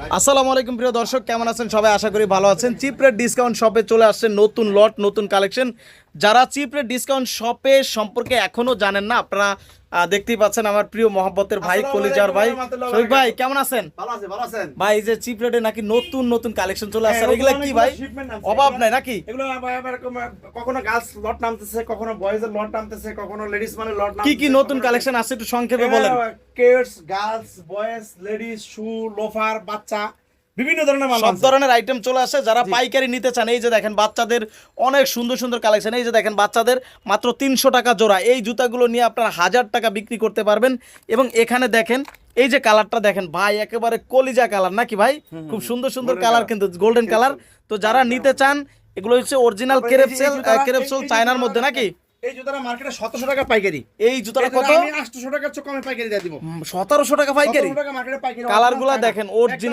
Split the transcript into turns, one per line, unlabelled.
আসসালামু আলাইকুম প্রিয় দর্শক, কেমন আছেন সবাই? আশা করি ভালো আছেন। চিপ রেট ডিসকাউন্ট শপে চলে আসছে নতুন লট, নতুন কালেকশন। যারা চিপ রেট ডিসকাউন্ট শপে সম্পর্কে এখনো জানেন না, আপনারা দেখতেই পাচ্ছেন আমার প্রিয় মহব্বতের ভাই, কলিজার ভাই শফিক ভাই, কেমন আছেন?
ভালো আছেন
ভাই এই যে চিপ রেটে নাকি নতুন নতুন কালেকশন চলে আসছে, এগুলা কি ভাই? অভাব নাই নাকি?
এগুলো কখনো গার্লস লট নামতেছে, কখনো বয়েজ এর লট নামতেছে, কখনো লেডিস মানে লট নামতেছে।
কি কি নতুন কালেকশন আছে একটু সংক্ষেপে বলেন।
কিডস, গার্লস, বয়েজ, লেডিস, শু, লোফার, বাচ্চা, বিভিন্ন ধরনের মাল
সব
আছে।
ধরনের আইটেম চলে আসে। যারা পাইকারি নিতে চান, এই যে দেখেন বাচ্চাদের অনেক সুন্দর সুন্দর কালেকশন। এই যে দেখেন বাচ্চাদের মাত্র 300 টাকা জোড়া। এই জুতাগুলো নিয়ে আপনারা 1000 টাকা বিক্রি করতে পারবেন। এবং এখানে দেখেন এই যে কালারটা দেখেন ভাই, একেবারে কলিজা কালার নাকি ভাই? খুব সুন্দর সুন্দর কালার, কিন্তু গোল্ডেন কালার। তো যারা নিতে চান, এগুলো হচ্ছে অরিজিনাল কেরেপসেল চায়নার মধ্যে নাকি?
এই জুতাটা মার্কেটে 1700 টাকা পাইকারি।
এই জুতাটা কত?
আমি 800 টাকার চেয়ে কমে পাইকারি দিয়ে দিব।
1700 টাকা পাইকারি।
1700 টাকা মার্কেটে পাইকারি।
কালারগুলো দেখেন অরিজিনাল।